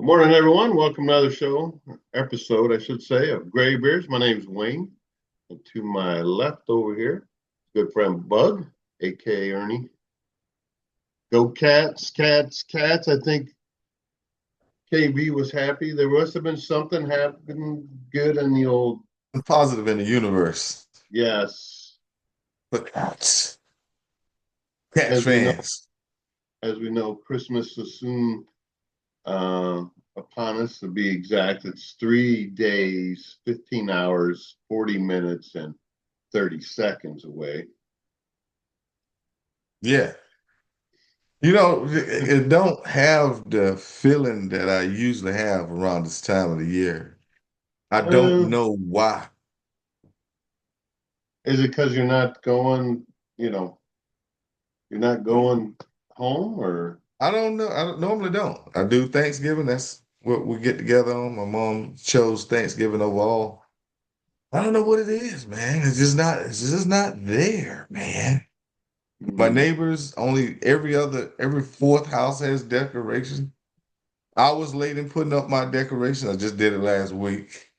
Good morning, everyone. Welcome to another episode, I should say, of Gray Bears. My name's Wayne. And to my left over here, good friend Bug, aka Ernie. Go Cats, Cats, Cats. I think KB was happy. There must have been something happening good in the old. Positive in the universe. Yes. But Cats As we know, fans. Christmas is soon upon us. To be exact, it's 3 days, 15 hours, 40 minutes, and 30 seconds away. Yeah. It don't have the feeling that I usually have around this time of the year. I don't Uh, know why. is it because you know, you're not going home or? I don't know. I normally don't. I do Thanksgiving. That's what we get together on. My mom chose Thanksgiving over all. I don't know what it is, man. It's just not there, man. My Hmm. neighbors only every fourth house has decorations. I was late in putting up my decoration. I just did it last week.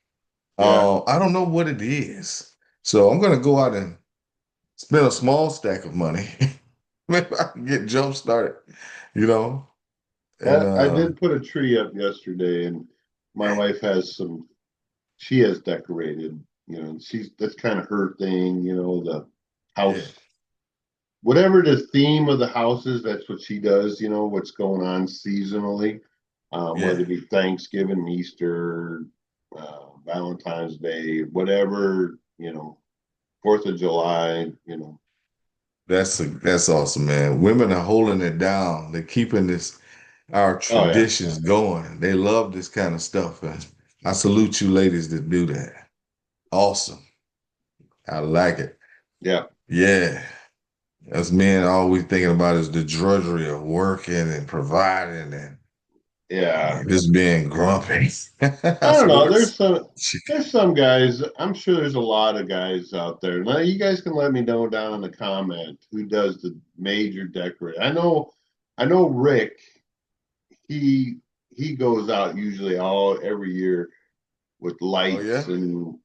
Yeah. I don't know what it is. So I'm gonna go out and spend a small stack of money. Maybe I can get jump started, you know. And I did put a tree up yesterday, and my wife has some. She has decorated. And that's kind of her thing. The yeah, house, whatever the theme of the house is, that's what she does. What's going on seasonally, whether yeah. it be Thanksgiving, Easter, Valentine's Day, whatever. 4th of July. That's awesome, man. Women are holding it down. They're keeping our Oh yeah, traditions going. They love this kind of stuff. And I salute you ladies that do that. Awesome. I like it. yeah, Yeah. Us men always thinking about is the drudgery of working and providing yeah. and just being grumpy. I don't know. Sports. There's some guys. I'm sure there's a lot of guys out there. Now you guys can let me know down in the comment who does the major decorate. I know Rick. He he goes out usually all every year with Oh lights, yeah? and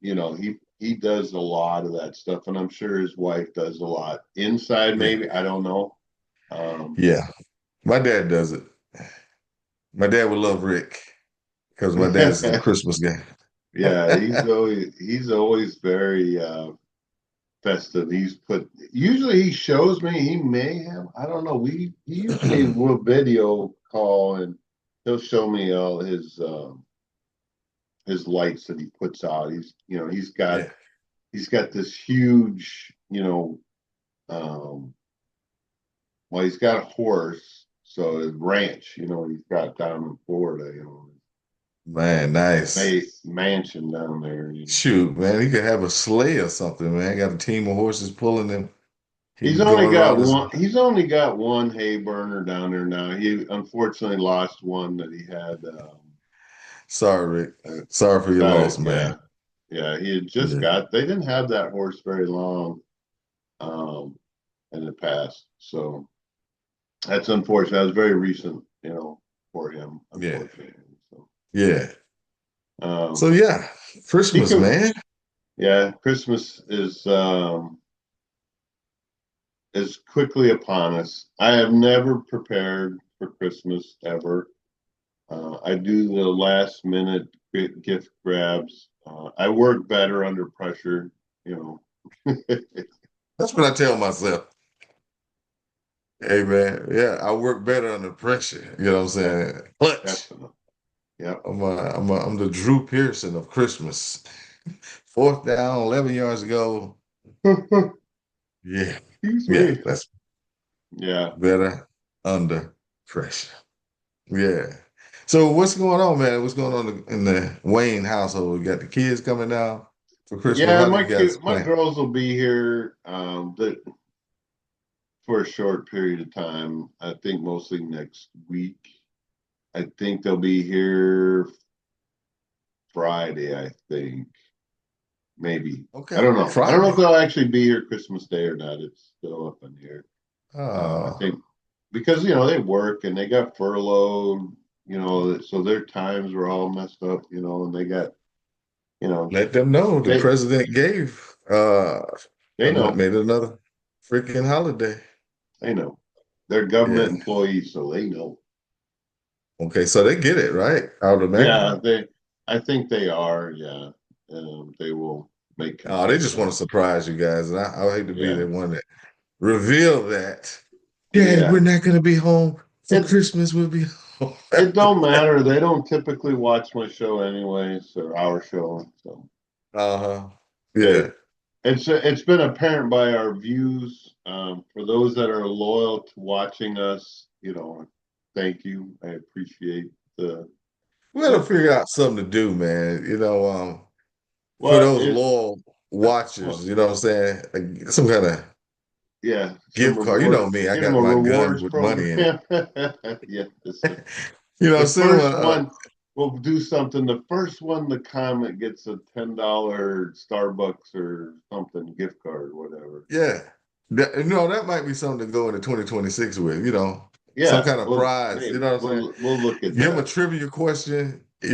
he does a lot of that stuff, and I'm sure his wife does a lot inside. Yeah. Maybe I don't know. Um, Yeah. My dad does it. My dad would love Rick because my dad is a Christmas guy. yeah, he's always very festive. Usually he shows me, he may have, I don't know. He usually will video call, and he'll show me all his lights that he puts out. He's got Yeah. this huge, um well, he's got a horse, so his ranch, he's got down in Florida, Man, nice. mansion down there. Shoot, man, he could have a sleigh or something, man. Got a team of horses pulling him. He He's can go only got around his. one. He's only got one hay burner down there now. He unfortunately lost one that he had. Sorry, Rick. Uh, Sorry for your so loss, man. yeah, yeah. He had just Yeah. got. They didn't have that horse very long, um, in the past. So that's unfortunate. That was very recent, for him, Yeah. unfortunately. So, Yeah. So um, yeah, Christmas, speaking, man. yeah, Christmas is quickly upon us. I have never prepared for Christmas ever. I do the last minute gift grabs. I work better under pressure, you know. That's what I tell myself. Hey man, yeah, I work better under pressure. You know what I'm Yeah, saying? Clutch. definitely. Yep. I'm the Drew Pearson of Christmas. Fourth down, 11 yards ago. Yeah, Excuse yeah, me. that's Yeah. better under pressure. Yeah. So what's going on, man? What's going on in the Wayne household? We got the kids coming down for Christmas. Yeah, How do you guys my plan? girls will be here for a short period of time. I think mostly next week. I think they'll be here Friday, I think. Maybe. I Okay, don't know. I don't know Friday. if they'll actually be here Christmas Day or not. It's still up in here. I Oh, think because they work and they got furloughed. so their times were all messed up, and they got, you know, Let them know the they president gave they know, made another freaking holiday. they know. They're government Yeah. employees, so they know. Okay, so they get it, right? Automatically. Yeah, I think they are. Yeah, they will make Oh, they just want to concessions. surprise you guys. And I hate to be Yeah, the one that reveal that. Dad, yeah. we're not gonna be home for It Christmas. We'll be home. it don't matter. They don't typically watch my show anyways, or our show. So Uh-huh. it Yeah. it's been apparent by our views. For those that are loyal to watching us, thank you. I appreciate the We gotta the figure out something to do, man. For well, those loyal watchers, well, you know what I'm saying? Like some kind of yeah, some gift card. You know reward. me, I Get them got a my gun rewards with money in it. program. Yeah, You know what I'm the saying? first one we'll do something. The first one to comment gets a $10 Starbucks or something gift card, whatever. Yeah. That might be something to go into 2026 with, some Yeah, kind of well, prize. hey, You know what I'm saying? we'll look at Give them a that. trivia question, or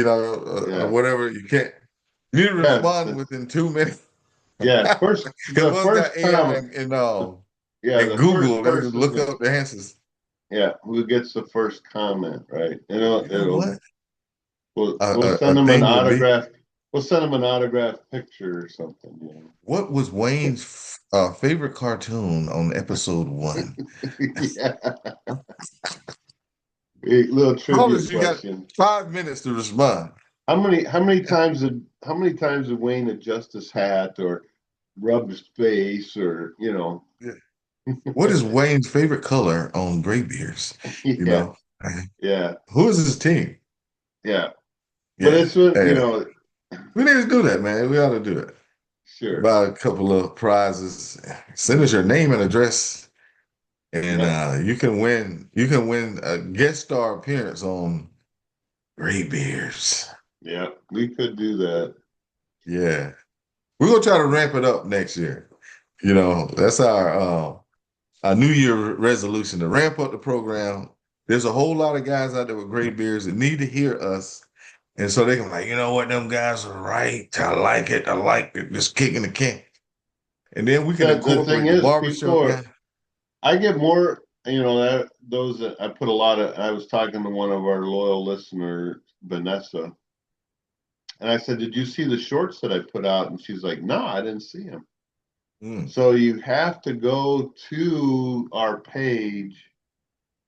Yeah, whatever. You need to yeah, respond within 2 minutes. yeah. Because The one's got first AI comment. and The first Google, they can person look that up the answers. who gets the first comment, right? You know It'll what? we'll send A them an thing would be, autograph. We'll send them an autograph picture or something. what was Wayne's favorite cartoon on episode one? Yeah, a little trivia Promise you got question. 5 minutes to respond. How many times did Wayne adjust his hat or rub his face or Yeah. What is Wayne's favorite color on Gray Beers? You yeah, know, yeah, who is his team? yeah. But Yeah. it's when Hey, we need to do that, man. We ought to do it. sure, Buy a couple of prizes. Send us your name and address, and yeah, you can win. You can win a guest star appearance on Great Beers. yeah. We could do that. Yeah, we're gonna try to ramp it up next year. That's our New Year resolution to ramp up the program. There's a whole lot of guys out there with great beards that need to hear us. And so they can like, you know what, them guys are right. I like it. I like it. Just kicking the can. And then we can The thing incorporate the is, people barbershop are. guy. I get more. That those that I put a lot of. I was talking to one of our loyal listeners, Vanessa, and I said, "Did you see the shorts that I put out?" And she's like, "No, I didn't see them." Mm, So you have to go to our page,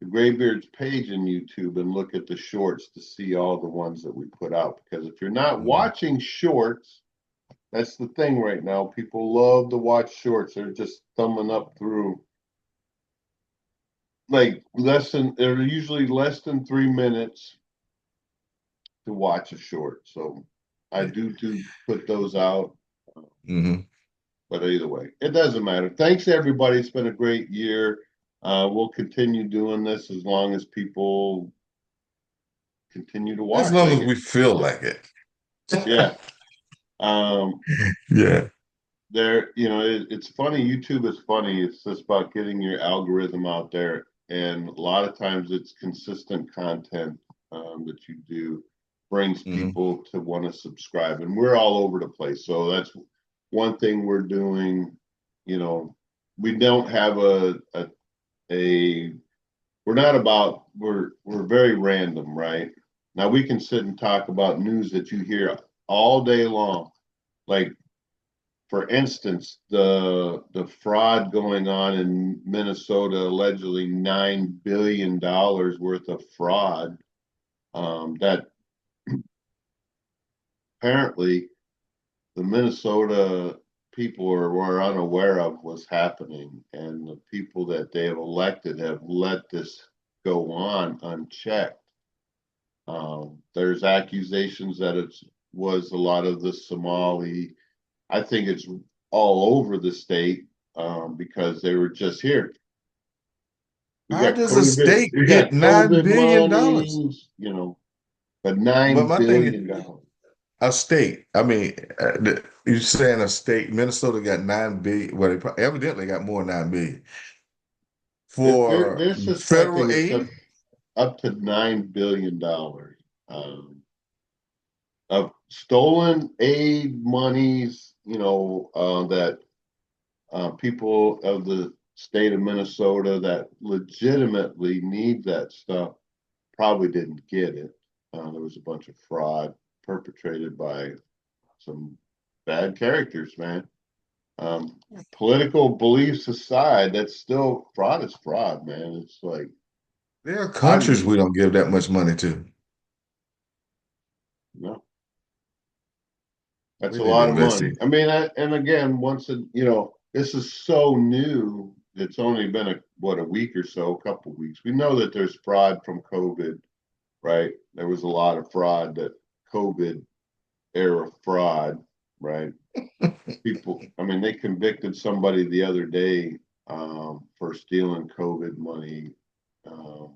the Graybeards page in YouTube, and look at the shorts to see all the ones that we put out. Because if you're not mm. watching shorts, that's the thing right now. People love to watch shorts. They're just thumbing up through they're usually less than 3 minutes to watch a short. So I Yeah. do put those out. Hmm. But either way, it doesn't matter. Thanks everybody. It's been a great year. We'll continue doing this as long as people continue to As watch. long as we feel like it. Yeah. Um, Yeah. it's funny. YouTube is funny. It's just about getting your algorithm out there. And a lot of times it's consistent content that you do brings Hmm. people to want to subscribe. And we're all over the place. So that's one thing we're doing. You know, we don't have a we're not about we're very random, right? Now we can sit and talk about news that you hear all day long. Like for instance, the fraud going on in Minnesota, allegedly $9 billion worth of fraud that apparently the Minnesota people were unaware of was happening, and the people that they have elected have let this go on unchecked. There's accusations that it was a lot of the Somali. I think it's all over the state because they were just here. We How got does a COVID. state We get got $9 COVID billion? money, but But nine my thing is, billion dollars. a state. I mean, you're saying a state, Minnesota got 9 billion. Well, evidently got more than 9 billion They're for they're federal suspecting it's aid. up to $9 billion of stolen aid monies, that people of the state of Minnesota that legitimately need that stuff probably didn't get it. There was a bunch of fraud perpetrated by some bad characters, man. Political beliefs aside, that's still fraud is fraud, man. It's like, There are how do countries you, we don't give that much money to. know, that's We a need to lot of invest money. in. I mean, and again, this is so new. It's only been a week or so, a couple of weeks. We know that there's fraud from COVID, right? There was a lot of fraud, that COVID era fraud, right? People, I mean, they convicted somebody the other day for stealing COVID money, um,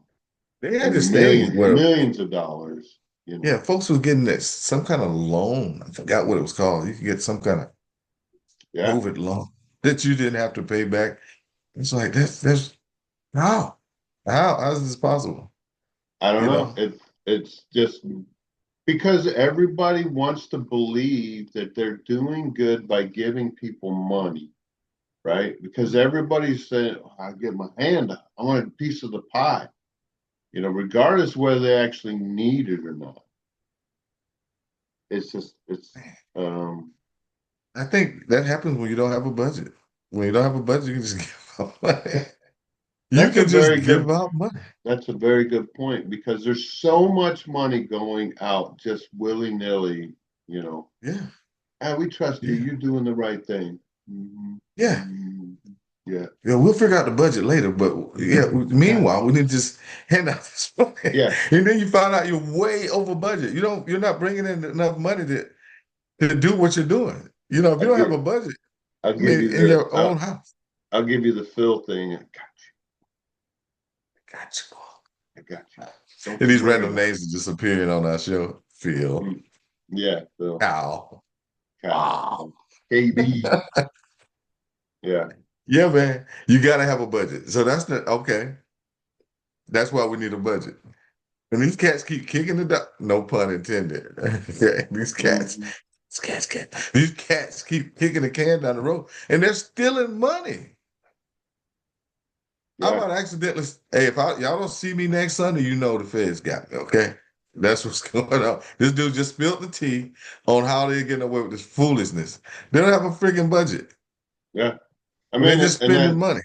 They had this and thing where, millions of dollars, you yeah, know. folks was getting this some kind of loan. I forgot what it was called. You could get some kind of Yeah, COVID loan that you didn't have to pay back. It's like that's how how is this possible? I don't You know. know? It's just because everybody wants to believe that they're doing good by giving people money, right? Because everybody's saying, oh, I get my hand up. I want a piece of the pie, regardless whether they actually need it or not. It's just, um, I think that happens when you don't have a budget. When you don't have a budget, you can just give out money. You that's a can just very give good, out money. that's a very good point because there's so much money going out just willy nilly, you know. Yeah, Ah, we trust you. yeah, You're doing the right thing. Mhm, yeah. mhm. Yeah, Yeah, we'll figure out the budget later, but yeah, yeah, meanwhile, we need to just hand out this money. yeah. And then you find out you're way over budget. You're not bringing in enough money to do what you're doing. If you I'll don't have give, a budget, I'll I give mean, you in the, your own house. I'll give you the Phil thing. Gotcha. I got you. Don't And you these worry random about names are just appearing on our show. it. Phil, Yeah, Phil, Al, Cal, wow. KB. Yeah, Yeah, man, you gotta have a budget. So that's the okay. That's why we need a budget. And these cats keep kicking the dog. No pun intended. Okay, mhm, these cats keep kicking the can down the road, and they're stealing money. I yeah, might accidentally. Hey, if y'all don't see me next Sunday, you know the feds got me. Okay, that's what's going on. This dude just spilled the tea on how they're getting away with this foolishness. They don't have a freaking budget, yeah. I and they're mean, just spending money.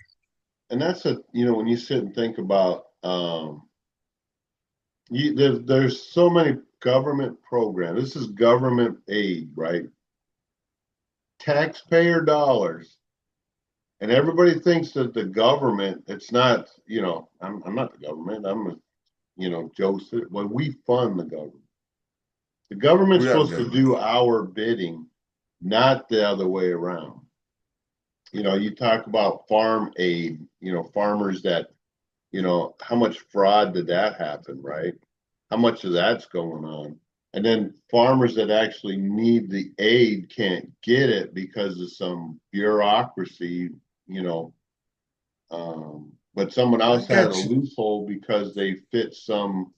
and that's when you sit and think about, there's so many government programs. This is government aid, right? Taxpayer dollars. And everybody thinks that the government, it's not, I'm not the government. Joseph. Well, we fund the government. The government's We are the supposed to government. do our bidding, not the other way around. You talk about farm aid, farmers that, how much fraud did that happen, right? How much of that's going on? And then farmers that actually need the aid can't get it because of some bureaucracy, you know, but someone I else has a got you. loophole because they fit some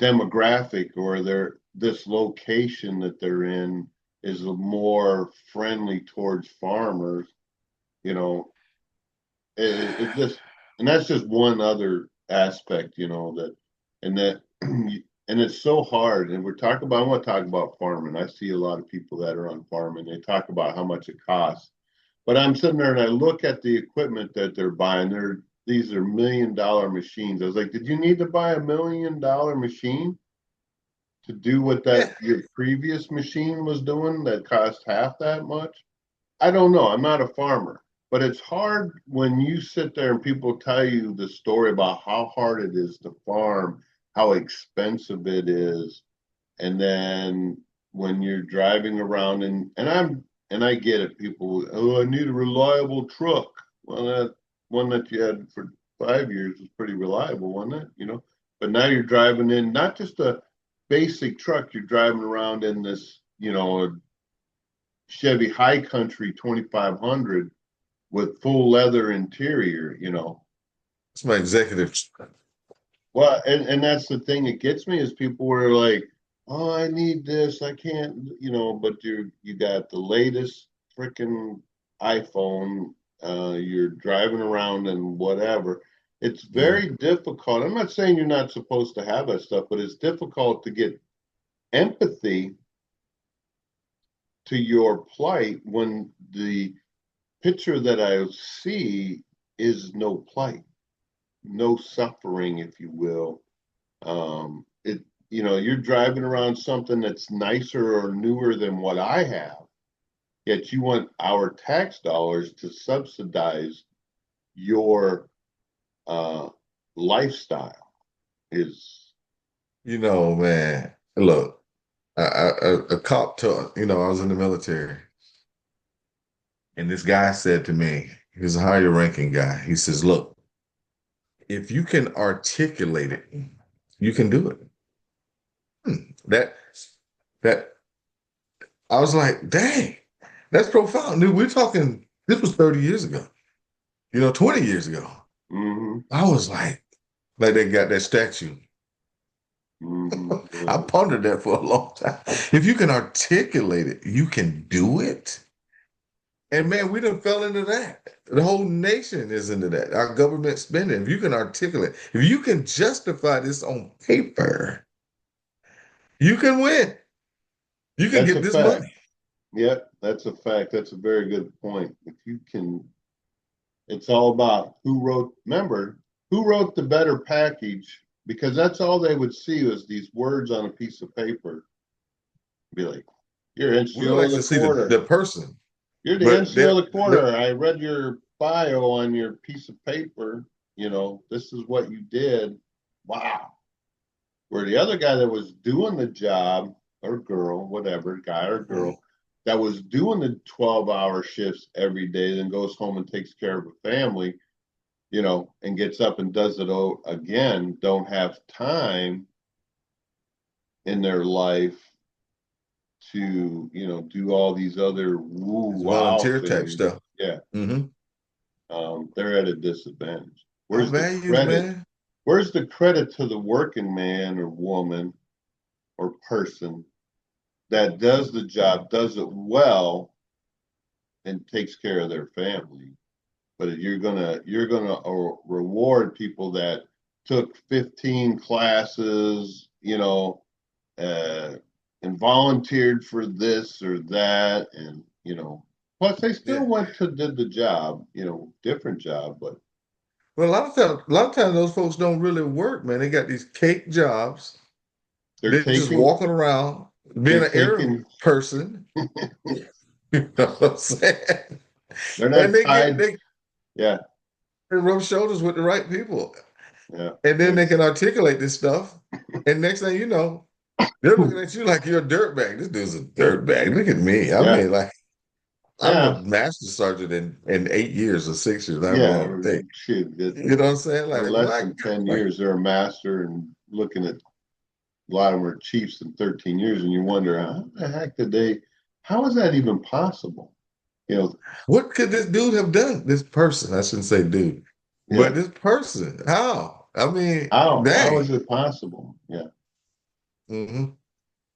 demographic, or this location that they're in is more friendly towards farmers, you know, it just, and that's just one other aspect, and that, and it's so hard. And I want to talk about farming. I see a lot of people that are on farming. They talk about how much it costs, but I'm sitting there and I look at the equipment that they're buying. These are $1 million machines. I was like, did you need to buy $1 million machine to do what that Yeah. your previous machine was doing that cost half that much? I don't know. I'm not a farmer, but it's hard when you sit there and people tell you the story about how hard it is to farm, how expensive it is, and then when you're driving around and I get it, people, oh, I need a reliable truck. Well, that one that you had for 5 years was pretty reliable, wasn't it? But now you're driving in not just a basic truck, you're driving around in this, Chevy High Country 2500 with full leather interior. It's my executive. Well, and that's the thing that gets me is people were like, "Oh, I need this. I can't," but you got the latest freaking iPhone. You're driving around and whatever. It's Mhm. very difficult. I'm not saying you're not supposed to have that stuff, but it's difficult to get empathy to your plight when the picture that I see is no plight, no suffering, if you will. You're driving around something that's nicer or newer than what I have, yet you want our tax dollars to subsidize your uh, lifestyle. Is Man, look, a cop taught, I was in the military, and this guy said to me, he's a higher ranking guy. He says, look, if you can articulate it, you can do it. That that I was like, dang, that's profound. Dude, we're talking, this was 30 years ago, 20 years ago. mm-hmm, I was like they got that statue. I mm-hmm, pondered that for a long time. If you can articulate it, you can do it. And man, we done fell into that. The whole nation is into that. Our government spending. If you can articulate, if you can justify this on paper, you can win. You can that's get a this fact. money. Yep, that's a fact. That's a very good point. If you can, it's all about who wrote. Remember, who wrote the better package? Because that's all they would see was these words on a piece of paper. Be like, "You're We NCO like of to the see the quarter. person, You're the but NCO of the quarter. I read your bio on your piece of paper. This is what you did. Wow." Where the other guy that was doing the job, or girl, whatever, guy or girl, that was doing the 12-hour shifts every day, then goes home and takes care of a family, and gets up and does it again, don't have time in their life to, do all these other woo it's wow volunteer type things. stuff. Yeah, Hmm. they're at a disadvantage. Our Where's the values, credit? man. Where's the credit to the working man or woman or person that does the job, does it well, and takes care of their family? But you're gonna reward people that took 15 classes, uh, and volunteered for this or that, and plus they Yeah. still went to did the job, different job, but Well, a lot of times those folks don't really work, man. They got these cake jobs. they're They're just taking walking around being they're an air taking person. You know what I'm saying? they're And not they get tied. they Yeah, They rub shoulders with the right people. yeah. And then they It's can articulate this stuff. And next thing you know, they're looking at you like you're a dirtbag. This dude's a dirtbag. Look at me. I yeah, mean, like, I'm a yeah, master sergeant in 8 years or 6 years, however yeah. long it takes. Shoot, You know what I'm saying? or Like, less my than 10 God. years, they're a master and looking at a lot of them are chiefs in 13 years, and you wonder how the heck how is that even possible? You know, What could this dude have done? This person, I shouldn't say dude, yeah. but this person, how? I mean, How dang. is it possible? Yeah. Hmm.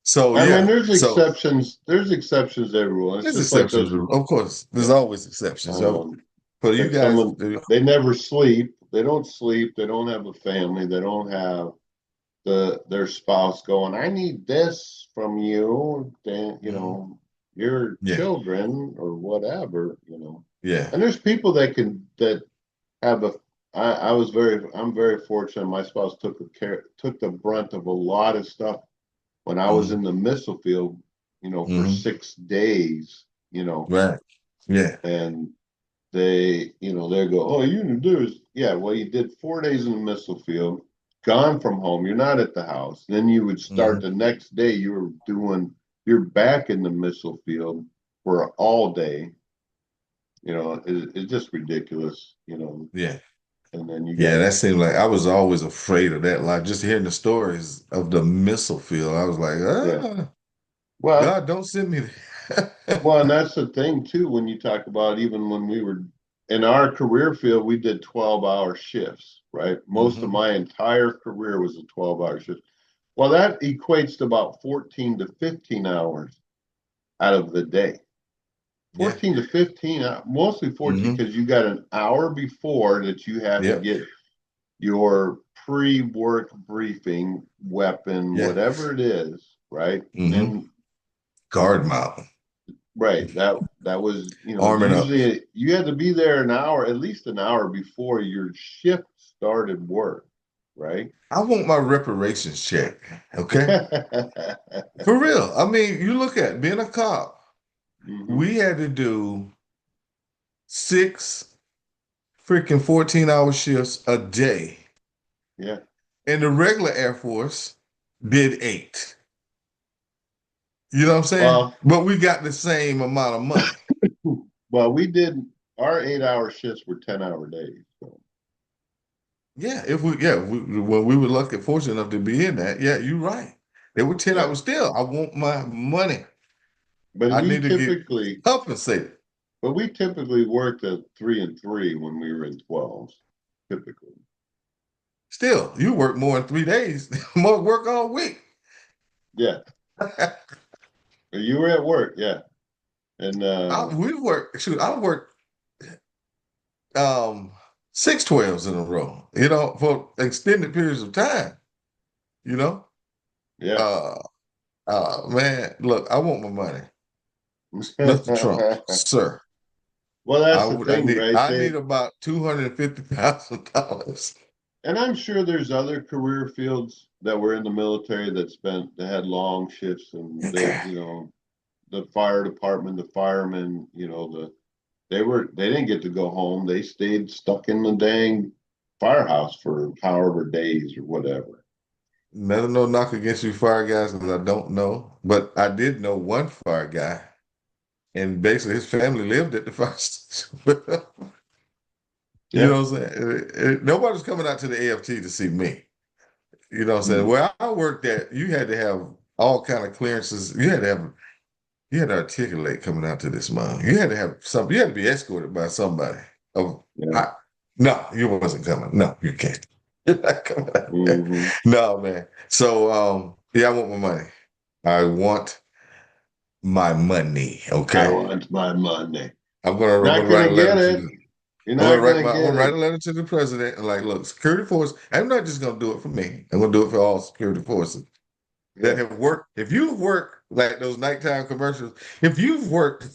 So, I mean, yeah. there's So, exceptions. There's exceptions to every rule. It's there's just like exceptions. those. Of course, there's Yeah. always exceptions. So, Um, for you like guys, someone, they never sleep. They don't sleep. They don't have a family. They don't have their spouse going, I need this from you, then mhm. your Yeah, children or whatever, yeah. And there's people that have I'm very fortunate. My spouse took the brunt of a lot of stuff when I was Hmm. in the missile field, for Hmm. 6 days, Right. Yeah. and they go, oh, you didn't do is, yeah, well, you did 4 days in the missile field, gone from home, you're not at the house. Then you would start Hmm. the next day, you're back in the missile field for all day. It's just ridiculous, Yeah. and then you Yeah. got, That seemed like I was always afraid of that. Like just hearing the stories of the missile field, I was like, yeah, well, God, don't send me there. well, and that's the thing too, when you talk about even when we were in our career field, we did 12-hour shifts, right? Most of Mm-hmm. my entire career was a 12-hour shift. Well, that equates to about 14 to 15 hours out of the day. Yeah. 14 to 15, mostly 14, Mm-hmm. because you got an hour before that you have to Yep. get your pre-work briefing, weapon, Yeah. whatever it is, right? Mm-hmm. And Guard mount. right, that was, Arming up. usually you had to be there an hour, at least an hour before your shift started work, right? I want my reparations check. Okay. For real. I mean, you look at being a cop, Hmm. we had to do 6 freaking 14-hour shifts a day. Yeah. And the regular Air Force did 8. You know what I'm saying? Well, But we got the same amount of money. well, we did our 8-hour shifts were 10-hour days. So. Yeah, when we were lucky, fortunate enough to be in that, yeah, you're right. They were 10 Yeah. hours still. I want my money. But I we need to get typically compensated. but we typically worked at 3 and 3 when we were in 12s, typically. Still, you work more in 3 days, more work all week. Yeah. You were at work, yeah. And We work, shoot, I worked 6 12s in a row, for extended periods of time, you know. yeah. Uh man, look, I want my money. Mr. Trump, sir. Well, that's the thing, right? I need about $250,000. And I'm sure there's other career fields that were in the military that had long shifts and the fire department, the firemen, they didn't get to go home. They stayed stuck in the dang firehouse for however days or whatever. Never no knock against you fire guys because I don't know. But I did know one fire guy, and basically his family lived at the fire station. You Yeah. know what I'm saying? Nobody's coming out to the AFT to see me. You know what I'm saying? Mm. Where I worked at, you had to have all kind of clearances. You had to articulate coming out to this mom. You had to have something. You had to be escorted by somebody. Oh, Yeah. I, no, you wasn't coming. No, you can't. You're not coming out there. Hmm. No, man. So, yeah, I want my money. I want my money. I Okay. want my money. I'm Not gonna write gonna a letter get to it. the You're not gonna I'm get gonna write it. a letter to the president and like, look, security force. I'm not just gonna do it for me. I'm gonna do it for all security forces that Yeah. have worked. If you've worked like those nighttime commercials, if you've worked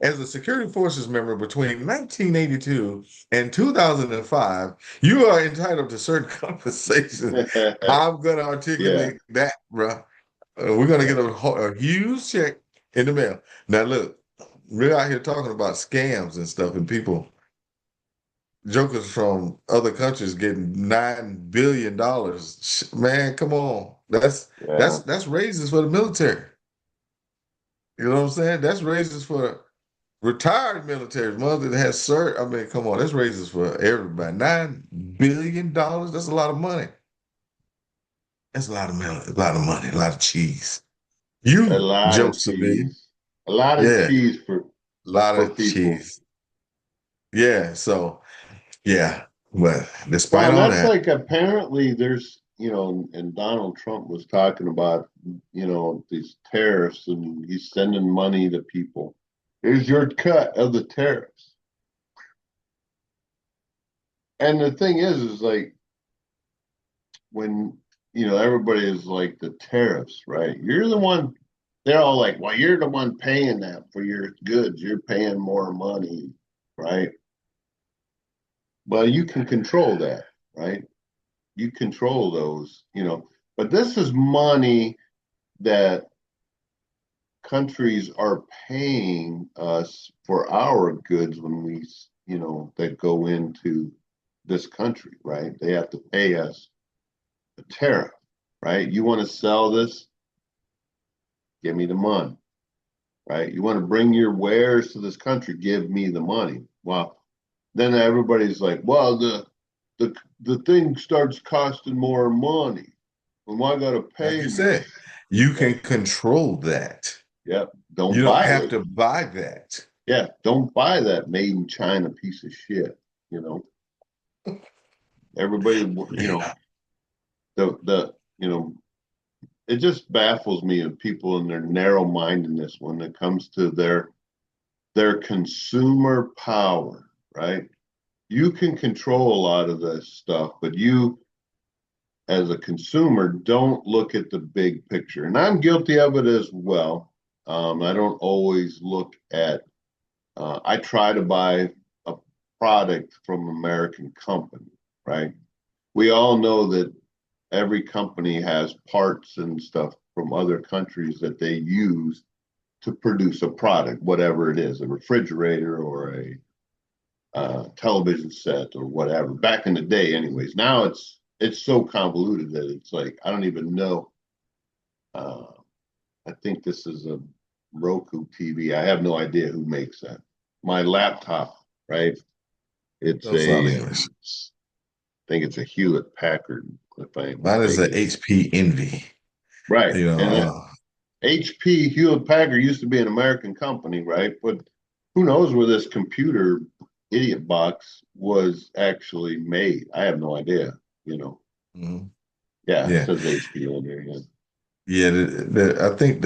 as a security forces member between 1982 and 2005, you are entitled to certain compensation. I'm gonna Yeah. articulate that, bro. We're gonna Yeah. get a huge check in the mail. Now, look, we're out here talking about scams and stuff, and people, jokers from other countries getting $9 billion. Man, come on, Yeah. that's raises for the military. You know what I'm saying? That's raises for retired military, ones that has served. I mean, come on, that's raises for everybody. $9 billion. That's a lot of money. That's a lot of money. A lot of money. A lot of cheese. A You lot Joe of Seville. cheese. A lot of Yeah, cheese a lot for of people. cheese. Yeah, so yeah, but Well, despite and all that's that, like apparently there's, and Donald Trump was talking about, these tariffs and he's sending money to people. Here's your cut of the tariffs. And the thing is like when, everybody is like the tariffs, right? You're the one, they're all like, well, you're the one paying that for your goods. You're paying more money, right? Well, you can control that, right? You control those, but this is money that countries are paying us for our goods when that go into this country, right? They have to pay us a tariff, right? You want to sell this? Give me the money, right? You want to bring your wares to this country? Give me the money. Well, then everybody's like, well, the thing starts costing more money. And I got to like pay you more, said, you right? can control that. Yep. Don't You don't buy have it. to buy that. Yeah, don't buy that made in China piece of shit. You know, everybody, Yeah. the it just baffles me of people and their narrow mindedness when it comes to their consumer power, right? You can control a lot of this stuff, but you as a consumer don't look at the big picture. And I'm guilty of it as well. I don't always look at, I try to buy a product from an American company, right? We all know that every company has parts and stuff from other countries that they use to produce a product, whatever it is, a refrigerator or a television set or whatever. Back in the day, anyways. Now it's so convoluted that it's like I don't even know. Uh, I think this is a Roku TV. I have no idea who makes that. My laptop, right? It's Don't sound a, English. I think it's a Hewlett Packard, if I'm Mine is a mistaken. HP Envy. Right, You know, and HP Hewlett Packard used to be an American company, right? But who knows where this computer idiot box was actually made? I have no idea. You know, mhm. yeah, it Yeah, says HP on there. Yeah. yeah. I think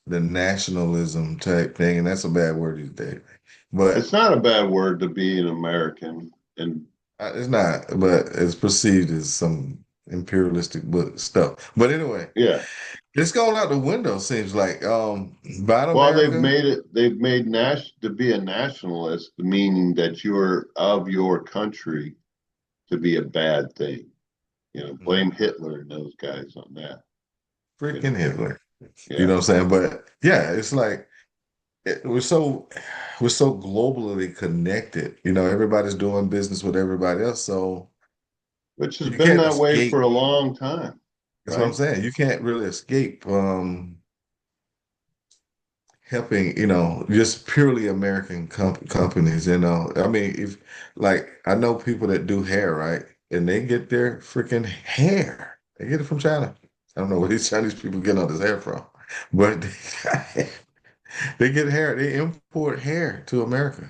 the nationalism type thing, and that's a bad word these days. It's But not a bad word to be an American, and it's not. But it's perceived as some imperialistic stuff. But anyway, yeah. it's going out the window. Seems like buying Well, America. They've made to be a nationalist, meaning that you're of your country to be a bad thing. You know, Mhm. blame Hitler and those guys on that. You Freaking know, Hitler. You yeah. know what I'm saying? But yeah, it's like we're so globally connected. You know, everybody's doing business with everybody else, so Which has you been can't that way escape. for a long time, That's what I'm right? saying. You can't really escape helping, just purely American companies. I mean, if like I know people that do hair, right? And they get their freaking hair. They get it from China. I don't know where these Chinese people get all this hair from, but they get hair. They import hair to America.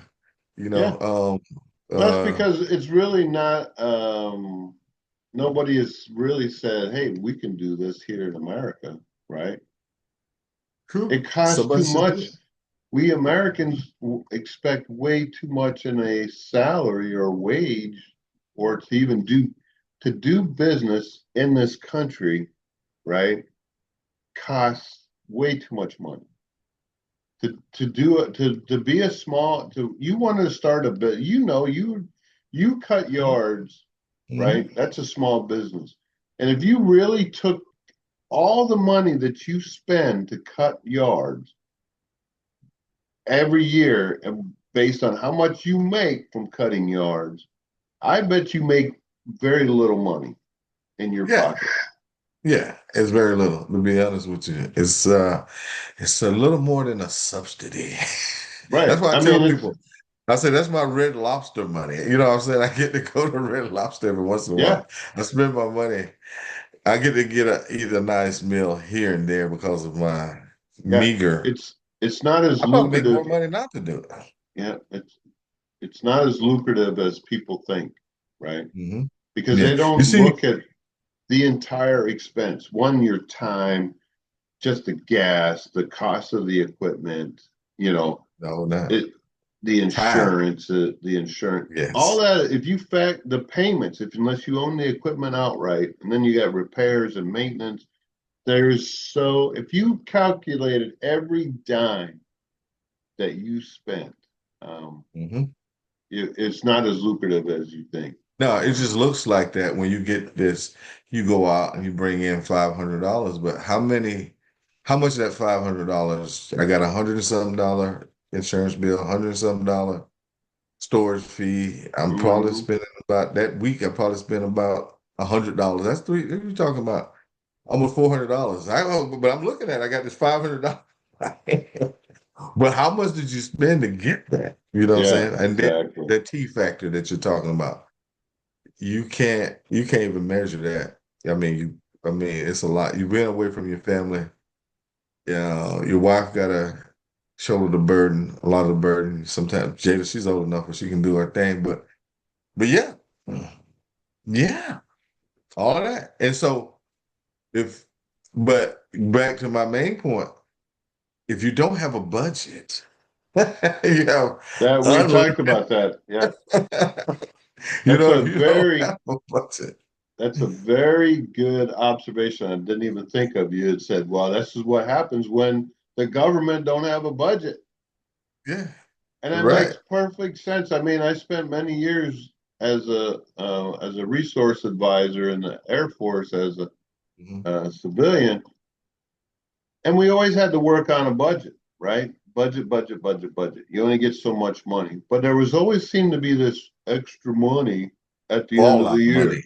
You Yeah. know, That's uh, because it's really not, nobody has really said, hey, we can do this here in America, right? true. It costs too Somebody should do much. it. We Americans expect way too much in a salary or wage or to do business in this country, right? Costs way too much money. To do it to be a small to you want to start a bit, you cut yards, Hmm. right? That's a small business. And if you really took all the money that you spend to cut yards every year and based on how much you make from cutting yards, I bet you make very little money in your Yeah, pocket. yeah. It's very little, to be honest with you. It's a little more than a subsidy. That's Right. why I I tell mean, it's people, I say that's my Red Lobster money. You know what I'm saying? I get to go to Red Lobster every once in a yeah, while. I spend my money. I get to get either a nice meal here and there because of my yeah. meager. It's not as I probably make more lucrative. money not to do it. Yeah, it's not as lucrative as people think, right? Hmm. Because Yeah. they You don't see, look at the entire expense. One, your time, just the gas, the cost of the equipment, you know, no, no. it, Time. the insurance, all Yes. that. If you fact the payments, if unless you own the equipment outright, and then you got repairs and maintenance, if you calculated every dime that you spent, um, Hmm. it's not as lucrative as you think. No, it just looks like that when you get this, you go out and you bring in $500, but how much of that $500? I got $100 and something insurance bill, $100 and something storage fee. I'm probably Mm-hmm. spending about that week. I probably spend about $100. That's three. You're talking about almost $400. But I'm looking at. I got this $500. But how much did you spend to get that? You know what I'm Yeah, saying? And then exactly. the T factor that you're talking about. You can't even measure that. I mean it's a lot. You've been away from your family. Yeah, your wife gotta. shoulder the burden, a lot of the burden. Sometimes Jada, she's old enough where she can do her thing, but yeah, yeah, all of that. And so if, but back to my main point, if you don't have a budget, you have That we talked unlimited. about that. Yeah. You That's know, a if you don't very have a budget, that's a very good observation. I didn't even think of. You had said, well, this is what happens when the government don't have a budget. yeah, And that right. makes perfect sense. I mean, I spent many years as a resource advisor in the Air Force as a Mhm. civilian, and we always had to work on a budget, right? Budget, budget, budget, budget. You only get so much money, but there was always seemed to be this extra money at the end of the Fallout year. money.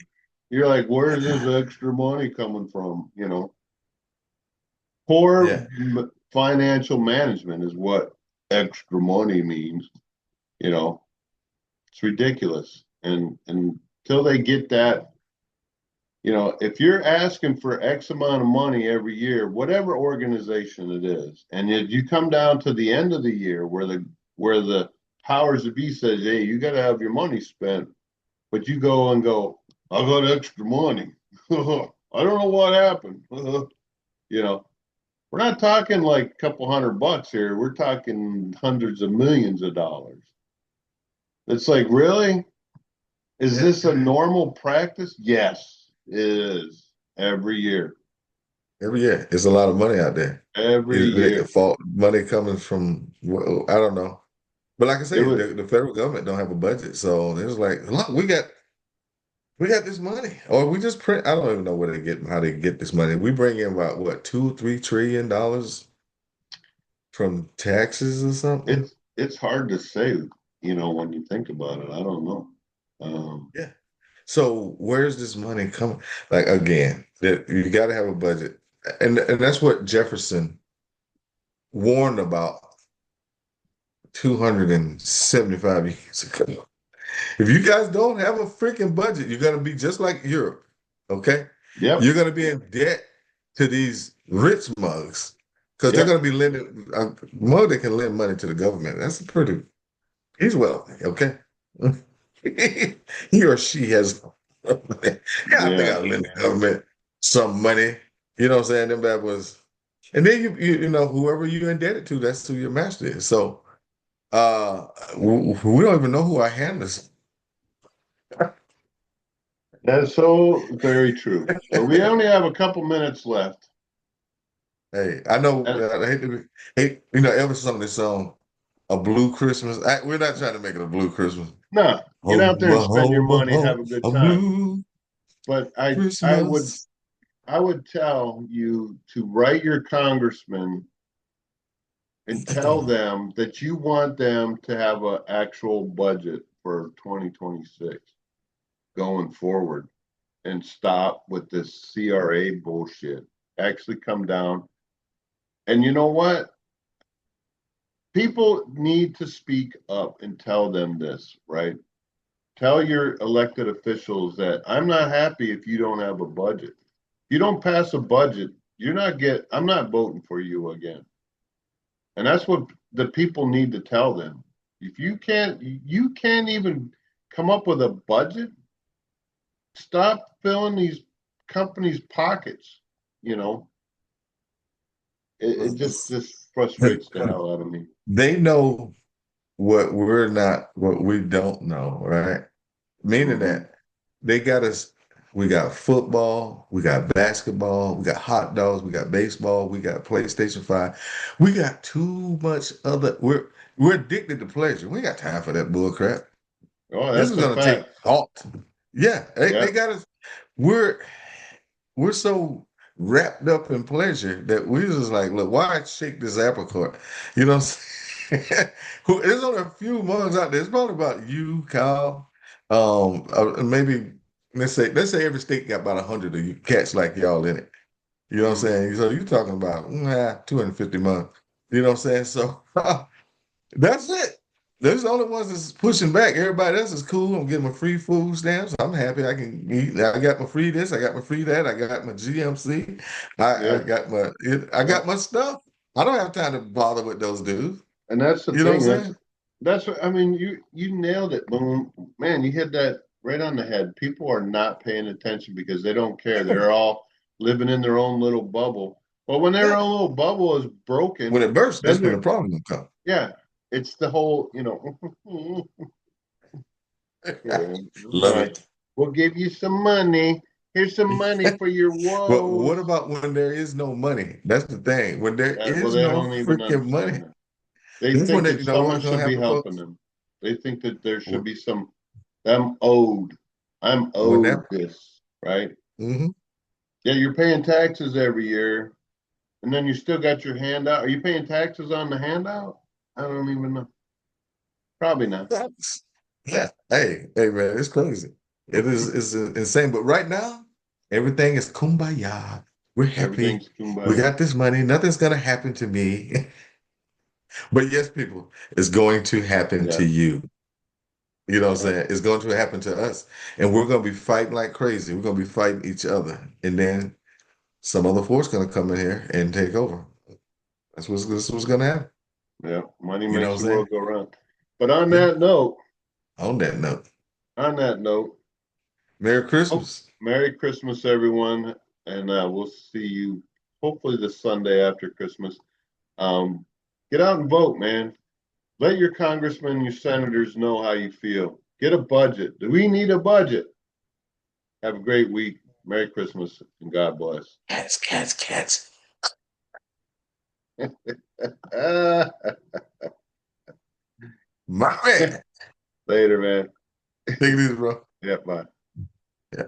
You're like, where's this extra money coming from? Poor Yeah, financial management is what extra money means. You know, it's ridiculous. And until they get that, if you're asking for X amount of money every year, whatever organization it is, and if you come down to the end of the year where the powers that be says, hey, you got to have your money spent, but you go and go, I got extra money. I don't know what happened. you know, we're not talking like a couple $100 here. We're talking hundreds of millions of dollars. It's like, really? Is yeah. this a normal practice? Yes, it is every year. Every year, it's a lot of money out there. Every It year. fall money coming from, well, I don't know. But like I It say, was the federal government don't have a budget, so it's like, look, we got this money, or we just print. I don't even know where they get how they get this money. We bring in about what, 2, 3 trillion dollars from taxes or something. it's hard to say, when you think about it. I don't know. Um, Yeah. So where's this money coming? Like again, that you got to have a budget, and that's what Jefferson warned about 275 years ago. If you guys don't have a freaking budget, you're gonna be just like Europe. Okay? yep, You're gonna be in debt to these rich mugs because they're yep, gonna be lending a mug that can lend money to the government. That's pretty, he's wealthy, okay? He or she has money. Yeah, I think yeah. I'll lend the government some money. You know what I'm saying? Them bad was, and then you know, whoever you're indebted to, that's who your master is. So uh we don't even know who our handlers. That's so very true. So we only have a couple minutes left. Hey, I know. And I hate to be, hate, you know, ever sung this song, "A Blue Christmas." We're not trying to make it a blue Christmas. no, get out there and spend your money, have a good A time. blue But Christmas. I would tell you to write your congressman and tell them that you want them to have an actual budget for 2026 going forward and stop with this CRA bullshit. Actually come down. And you know what? People need to speak up and tell them this, right? Tell your elected officials that I'm not happy if you don't have a budget. If you don't pass a budget, I'm not voting for you again. And that's what the people need to tell them. If you can't even come up with a budget, stop filling these companies' pockets. You know, it just frustrates the hell out of me. They know what we're not, what we don't know, right? Meaning Hmm. that they got us, we got football, we got basketball, we got hot dogs, we got baseball, we got PlayStation 5. We got too much other, we're addicted to pleasure. We ain't got time for that bull crap. Oh, This that's is a gonna take fact. thought. Yeah, they Yeah. got us, we're we're so wrapped up in pleasure that we're just like, look, why shake this apple cart? You know what I'm saying? There's only a few mugs out there. It's probably about you, Kyle. Maybe let's say every state got about 100 of you cats like y'all in it. You know what I'm Mm. saying? So you're talking about 250 months. You know what I'm saying? So that's it. Those are the only ones that's pushing back. Everybody else is cool. I'm getting my free food stamps. I'm happy I can eat. I got my free this. I got my free that. I got my GMC. I Yeah. got my I Yeah. got my stuff. I don't have time to bother with those dudes. And that's the You know what thing. I'm saying? That's what I mean. You nailed it, boom, man. You hit that right on the head. People are not paying attention because they don't care. Yeah. They're all living in their own little bubble. But when their Yeah. own little bubble is When broken, it bursts, then that's when the they're problem will come. yeah. It's the whole, yeah, Love right. it. We'll give you some money. Here's some money for your But what woes. about when there is no money? That's the thing. When there Well, is they no don't even freaking money, understand that. They that's when think that you know someone what's gonna should be happen, helping folks. them. They think that there should be some, I'm owed. I'm When owed that, this, right? mhm. Yeah, you're paying taxes every year, and then you still got your handout. Are you paying taxes on the handout? I don't even know. Probably not. Yeah. Hey, man, it's crazy. It is it's insane. But right now, everything is kumbaya. We're happy. Everything's We kumbaya. got this money. Nothing's gonna happen to me. But yes, people, it's going to happen to Yeah, you. You know what I'm yeah, saying? It's going to happen to us. And we're gonna be fighting like crazy. We're gonna be fighting each other. And then some other force gonna come in here and take over. This is what's gonna happen. yeah. Money You know makes what the I'm saying? world go round. But on Yeah. that note, On that note, on that note, Merry oh, Christmas. Merry Christmas, everyone, and we'll see you hopefully the Sunday after Christmas. Um, get out and vote, man. Let your congressmen, your senators know how you feel. Get a budget. Do we need a budget? Have a great week. Merry Christmas and God bless. Cats. My man. Later, man. Take it easy, bro. Yeah, bye. Yeah.